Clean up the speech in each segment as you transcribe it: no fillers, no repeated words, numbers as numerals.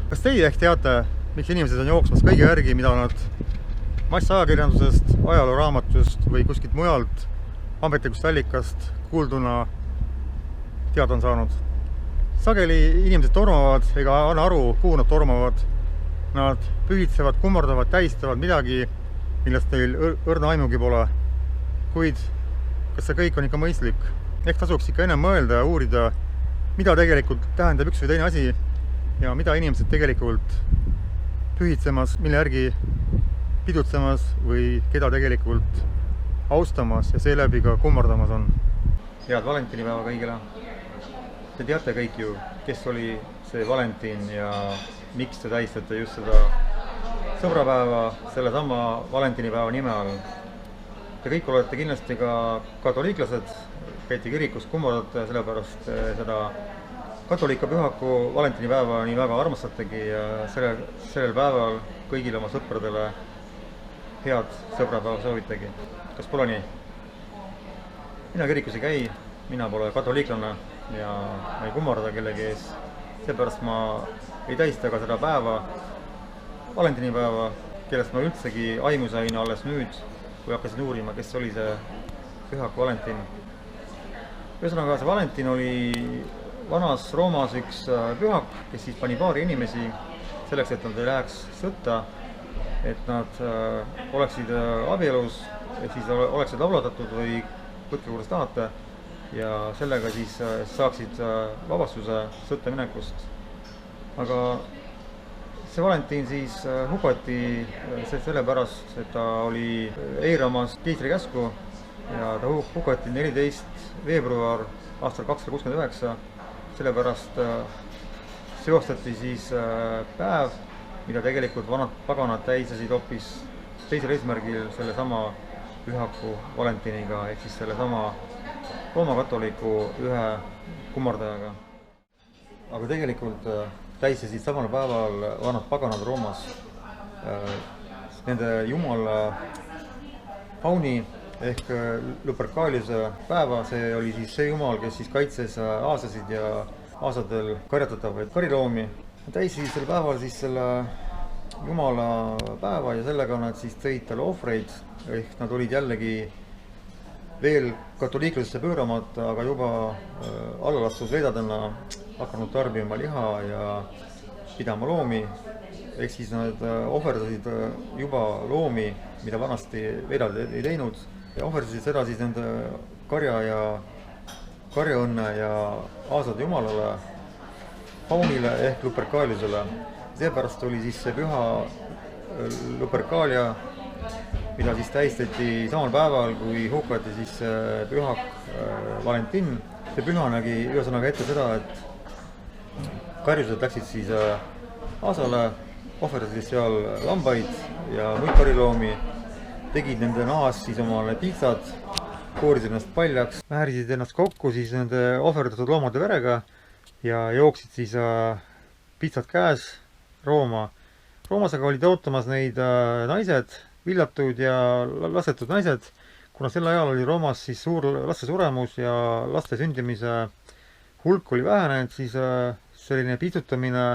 Kas teie ehk teate, miks inimesed on jooksmas kõige järgi, mida nad massajakirjandusest, ajalooraamatust või kuskilt mujalt ametlikust allikast kuulduna teada on saanud? Sageli inimesed tormavad ega anna aru, kuhu nad tormavad. Nad pühitsevad, kummardavad, tähistavad midagi, millest neil õrna aimugi pole. Kuid kas see kõik on ikka mõistlik? Ehk tasuks ikka ennem mõelda ja uurida, mida tegelikult tähendab üks või teine asi ja mida inimesed tegelikult pühitsemas, mille järgi pidutsemas või keda tegelikult austamas ja seeläbi ka kummardamas on. Head valentinipäeva kõigile! Te teate kõik ju, kes oli see Valentin ja miks te tähistate just seda sõbrapäeva sellesama valentinipäeva nime all. Te kõik olete kindlasti ka katoliiklased, käite kirikus, kummardate sellepärast seda katoliika pühaku valentinipäeva nii väga armastategi ja sellel päeval kõigile oma sõpradele head sõbrapäeva soovitagi. Kas pole nii? Mina kirikus ei käi, mina pole katoliiklane ja ma ei kummarda kellegi ees. Seepärast ma ei tähista ka seda päeva, valentinipäeva, kellest ma üldsegi aimu sain alles nüüd, kui hakkasin uurima, kes oli see pühak Valentin. Ühesõnaga, see Valentin oli vanas Roomas üks pühak, kes siis pani paari inimesi selleks, et nad ei läheks sõtta, et nad oleksid abielus, et siis oleksid laulatatud või võtke kuidas tahate ja sellega siis saaksid vabastuse sõtta minekust. Aga see Valentin siis hukati sellepärast, et ta oli eiramas keisri käsku ja ta hukati 14. veebruar aastal 269. Sellepärast seostati siis päev, mida tegelikult vanad paganad tähistasid hoopis teisel eesmärgil sellesama pühaku Valentiniga ehk siis sellesama Rooma katoliku ühe kummardajaga. Aga tegelikult tähistasid samal päeval vanad paganad Roomas nende jumala Fauni ehk Lupercaliuse päeva. See oli siis see jumal, kes siis kaitses aasasid ja aasadel karjatatavaid kariloomi. Tähistasid sel päeval siis selle jumala päeva ja sellega nad siis tõid talle ohvreid ehk nad olid jällegi veel katoliiklusesse pööramata, aga juba allalastud veedadena hakanud tarbima liha ja pidama loomi. Ehk siis nad ohverdasid juba loomi, mida vanasti veedad ei teinud. Ja ohverdasid seda siis nende karjaõnne ja aasade jumalale Faunile ehk Lupercaliusele. Seepärast oli siis see püha Lupercalia, mida siis tähistati samal päeval, kui hukati siis pühak Valentin. See püha nägi ühesõnaga ette seda, et karjused läksid siis aasale, ohverdasid seal lambaid ja muid kariloomi, tegid nende nahast siis omale piitsad, koorisid ennast paljaks, määrisid ennast kokku siis nende ohverdatud loomade verega ja jooksid siis piitsad käes Rooma. Roomas aga olid ootamas neid naised, viljatud ja lastetud naised, kuna sel ajal oli Roomas siis suur laste suremus ja laste sündimise hulk oli vähenenud, siis selline piitsutamine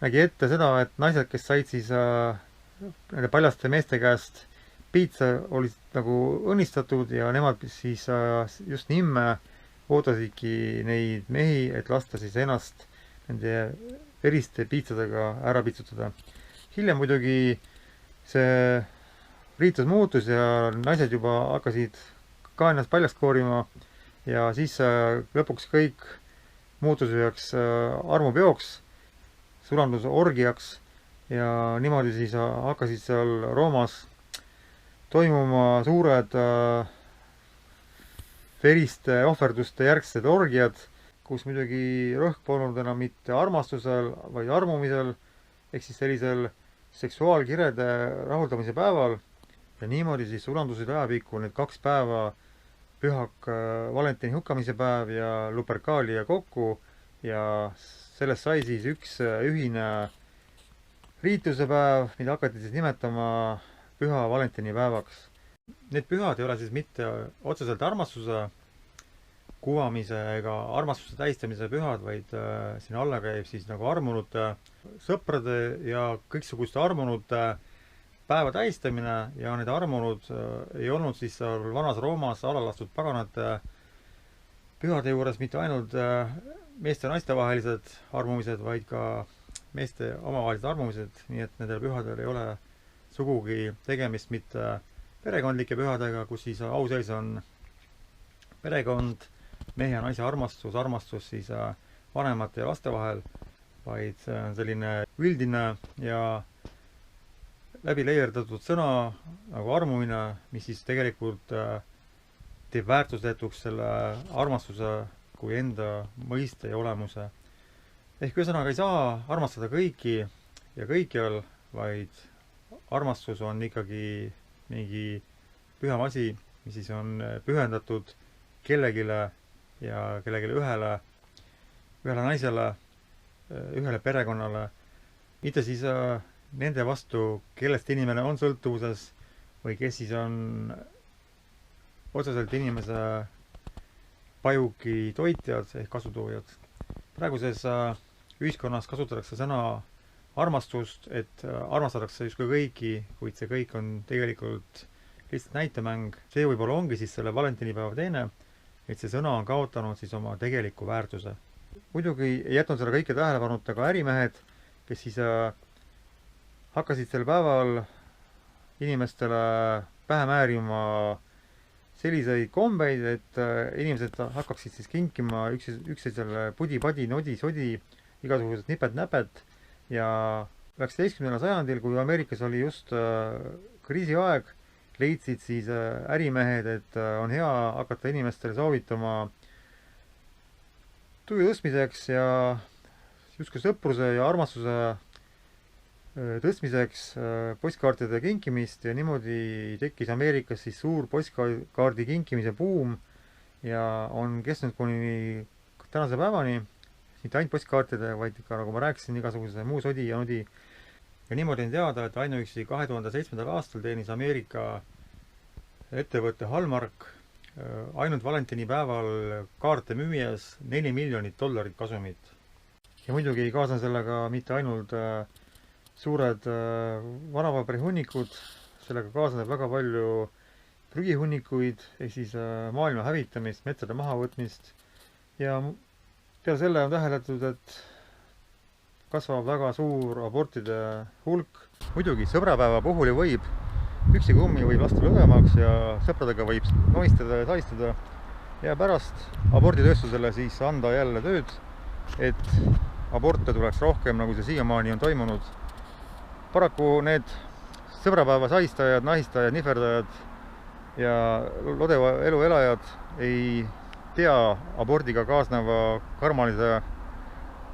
nägi ette seda, et naised, kes said siis nende paljaste meeste käest piitsa, olid nagu õnnistatud ja nemad siis just nimme ootasidki neid mehi, et lasta siis ennast nende veriste piitsadega ära piitsutada. Hiljem muidugi see riitus muutus ja naised juba hakkasid ka ennast paljaks koorima ja siis lõpuks kõik muutus üheks armupeoks, sulandus orgiaks ja niimoodi siis hakkasid seal Roomas toimuma suured veriste ohverduste järgsed orgiad, kus muidugi rõhk polnud enam mitte armastusel, vaid armumisel, ehk siis sellisel seksuaalkirede rahuldamise päeval. Ja niimoodi siis sulandusid ajapikku need 2 päeva, pühak Valentini hukkamise päev ja Lupercalia kokku ja sellest sai siis üks ühine riituse päev, mida hakati siis nimetama püha Valentini päevaks. Need pühad ei ole siis mitte otseselt armastuse kuvamise ega armastuse tähistamise pühad, vaid sinna alla käib siis nagu armunute, sõprade ja kõiksuguste armunute päeva tähistamine ja need armunud ei olnud siis seal vanas Roomas alalastud paganate pühade juures mitte ainult meeste ja naiste vahelised armumised, vaid ka meeste omavahelised armumised, nii et nendel pühadel ei ole sugugi tegemist mitte perekondlike pühadega, kus siis auseis on perekond, mehe ja naise armastus, armastus siis vanemate ja laste vahel, vaid see on selline üldine ja läbi leierdatud sõna nagu armumine, mis siis tegelikult teeb väärtusletuks selle armastuse kui enda mõiste ja olemuse. Ehk ühesõnaga ei saa armastada kõiki ja kõikjal, vaid armastus on ikkagi mingi püham asi, mis siis on pühendatud kellegile ja kellegile ühele naisele, ühele perekonnale, mitte siis nende vastu, kellest inimene on sõltuvuses või kes siis on otseselt inimese pajuki toitjad ehk kasutoojad. Praeguses ühiskonnas kasutatakse sõna armastust, et armastatakse justkui kõiki, kuid see kõik on tegelikult lihtsalt näitemäng. See võib-olla ongi siis selle valentinipäeva teene, et see sõna on kaotanud siis oma tegeliku väärtuse. Muidugi ei jätnud seda kõike tähelepanuta ka ärimehed, kes siis hakkasid sel päeval inimestele pähe määrima selliseid kombeid, et inimesed hakkaksid siis kinkima üksteisele pudi-padi, nodi-sodi, igasugused niped-näped ja 19. sajandil, kui Ameerikas oli just kriisiaeg, leidsid siis ärimehed, et on hea hakata inimestele soovitama tuju tõstmiseks ja justkui sõpruse ja armastuse tõstmiseks postkaartide kinkimist ja niimoodi tekkis Ameerikas siis suur postkaardi kinkimise buum ja on kestnud kuni tänase päevani, mitte ainult postkaartide, vaid ka, nagu ma rääkisin, igasuguse muu sodi ja nodi. Ja niimoodi on teada, et ainuüksi 2007. aastal teenis Ameerika ettevõtte Hallmark ainult valentinipäeval kaarte müües $4 miljonit kasumit. Ja muidugi ei kaasne sellega mitte ainult suured vanapaberihunnikud, sellega kaasneb väga palju prügihunnikuid, ehk siis maailma hävitamist, metsade mahavõtmist ja peale selle on täheldatud, et kasvab väga suur abortide hulk. Muidugi sõbrapäeva puhul ju võib püksikummi võib lasta lõdvemaks ja sõpradega võib noistada ja saistada ja pärast aborditööstusele siis anda jälle tööd, et aborte tuleks rohkem, nagu see siiamaani on toimunud. Paraku need sõbrapäeva saistajad, nahistajad, nihverdajad ja lodeva elu elajad ei tea abordiga kaasneva karmalise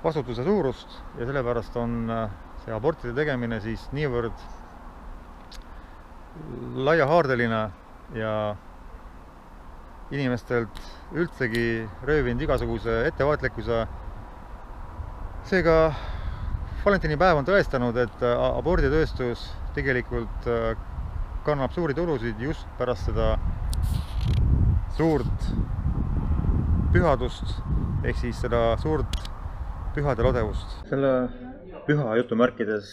vastutuse suurust ja sellepärast on see abortide tegemine siis niivõrd laiahaardeline ja inimestelt üldsegi röövinud igasuguse ettevaatlikkuse. Seega valentinipäev on tõestanud, et aborditööstus tegelikult kannab suuri tulusid just pärast seda suurt pühadust ehk siis seda suurt pühade lodevust. Selle püha jutumärkides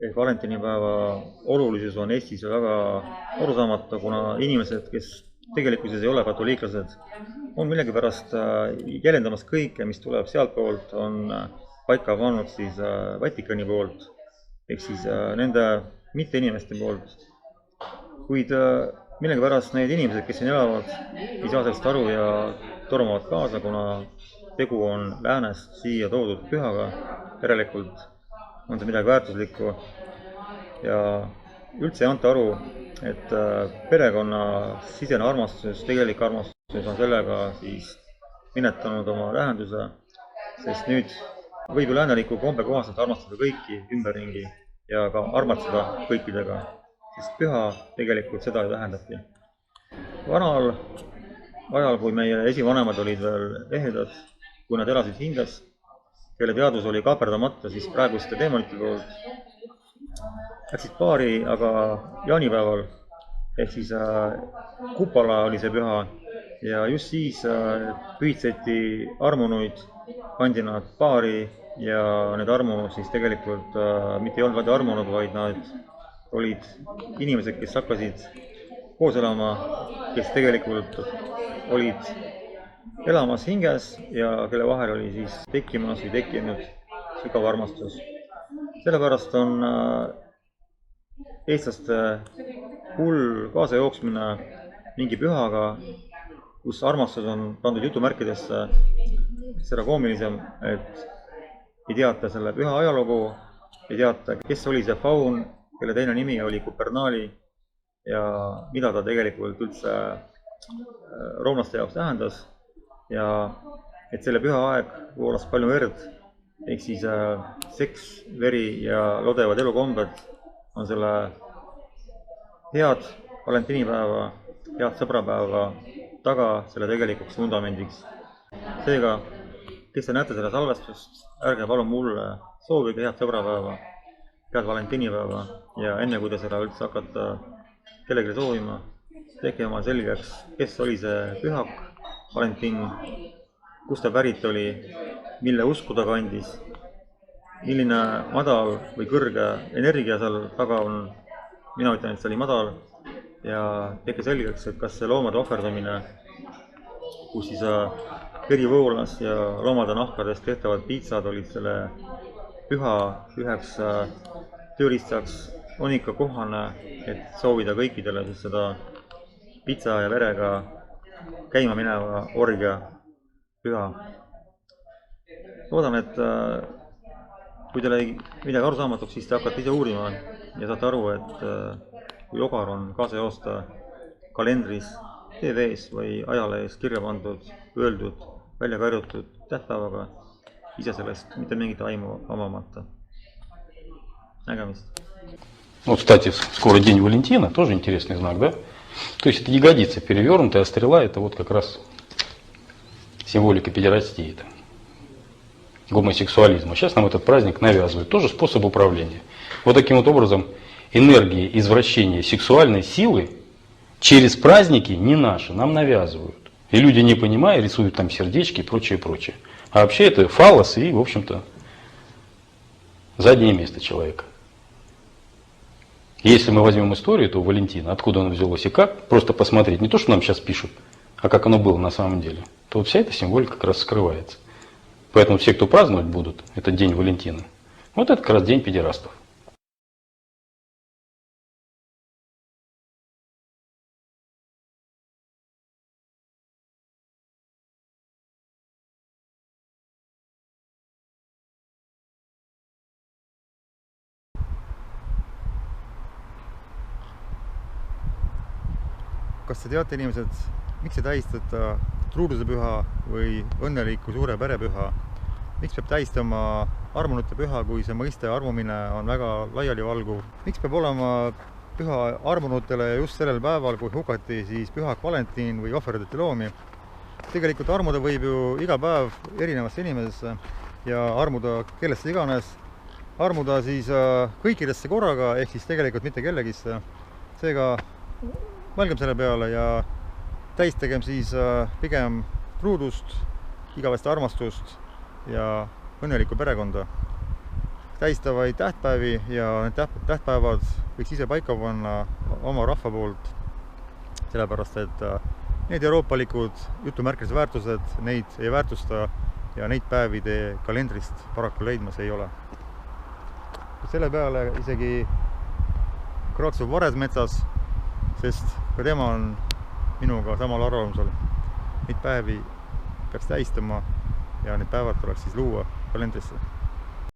ehk valentinipäeva olulisus on Eestis väga arusaamatu, kuna inimesed, kes tegelikkuses ei ole katoliiklased, on millegipärast jäljendamas kõike, mis tuleb sealtpoolt, on paika pannud siis Vatikani poolt ehk siis nende mitteinimeste poolt. Kuid millegipärast need inimesed, kes siin elavad, ei saa sellest aru ja tormavad kaasa, kuna tegu on läänest siia toodud pühaga, järelikult on see midagi väärtuslikku ja üldse ei anta aru, et perekonna sisene armastus, tegelik armastus on sellega siis minetanud oma tähenduse, sest nüüd võib ju lääneliku kombe kohaselt armastada kõiki ümberringi ja ka armatseda kõikidega, sest püha tegelikult seda ei tähendabki. Vanal ajal, kui meie esivanemad olid veel ehedad, kui nad elasid hinges, kelle teadvus oli kaaperdamata, siis praeguste teemonite poolt läksid paari, aga jaanipäeval ehk siis Kupala oli see püha ja just siis pühitseti armunuid, pandi nad paari ja need armu siis tegelikult mitte ei olnud vaid armunud, vaid nad olid inimesed, kes hakkasid koos elama, kes tegelikult olid elamas hinges ja kelle vahel oli siis tekkimas või tekkinud sügav armastus. Sellepärast on eestlaste hull kaasajooksmine mingi pühaga, kus armastus on pandud jutumärkidesse, seda koomilisem, et ei teata selle püha ajalugu, ei teata, kes oli see faun, kelle teine nimi oli Kupernali ja mida ta tegelikult üldse roomlaste jaoks tähendas ja et selle püha aeg voolas palju verd, ehk siis seks, veri ja lodevad elukombed on selle head valentinipäeva, head sõbrapäeva taga selle tegelikuks vundamendiks. Seega, kes te näete selle salvestust, ärge palun mulle soovige head sõbrapäeva, head valentinipäeva ja enne kui te seda üldse hakata kellelegi soovima, tehke oma selgeks, kes oli see pühak, Valentin, kust ta pärit oli, mille usku ta kandis, milline madal või kõrge energia seal taga on. Mina ütlen, et see oli madal ja tehke selgeks, et kas see loomade ohverdamine, kus siis veri voolas ja loomade nahkadest tehtavad piitsad olid selle püha üheks tööriistaks, on ikka kohane, et soovida kõikidele siis seda pitsa ja verega käima mineva orgia püha. Loodan, et kui teile ei midagi arusaamatuks, siis te hakkate ise uurima ja saate aru, et kui ogar on kaasa joosta kalendris, TV-s või ajalehes kirja pandud, öeldud, välja karjutud tähtpäevaga, ise sellest mitte mingit aimu omamata. Nägemist. Вот, кстати, скоро день Валентина, тоже интересный знак, да? То есть это ягодица перевернутая, а стрела это вот как раз символика педерастии, это гомосексуализма. Сейчас нам этот праздник навязывают, тоже способ управления. Вот таким вот образом энергии извращения сексуальной силы через праздники не наши, нам навязывают. И люди, не понимая, рисуют там сердечки и прочее, прочее. А вообще это фаллос и, в общем-то, заднее место человека. Если мы возьмем историю этого Валентина, откуда оно взялось и как, просто посмотреть, не то, что нам сейчас пишут, а как оно было на самом деле, то вот вся эта символика как раз скрывается. Поэтому все, кто праздновать будут этот день Валентина, вот это как раз день педерастов. Kas te teate, inimesed, miks ei tähistata truuduse püha või õnneliku suure pere püha? Miks peab tähistama armunute püha, kui see mõiste armumine on väga laialivalguv? Miks peab olema püha armunutele just sellel päeval, kui hukati siis pühak Valentin või ohverdati loomi? Tegelikult armuda võib ju iga päev erinevasse inimesesse ja armuda kellesse iganes. Armuda siis kõikidesse korraga, ehk siis tegelikult mitte kellegisse. Seega mõelgem selle peale ja tähistagem siis pigem truudust, igavest armastust ja õnnelikku perekonda. Tähistavaid tähtpäevi ja need tähtpäevad võiks ise paika panna oma rahva poolt, sellepärast et need euroopalikud jutumärkides väärtused neid ei väärtusta ja neid päevi te kalendrist paraku leidmas ei ole. Selle peale isegi kraatsub Vares metsas, sest ka tema on minuga samal arvamusel. Neid päevi peaks tähistama ja need päevad tuleks siis luua kalendrisse.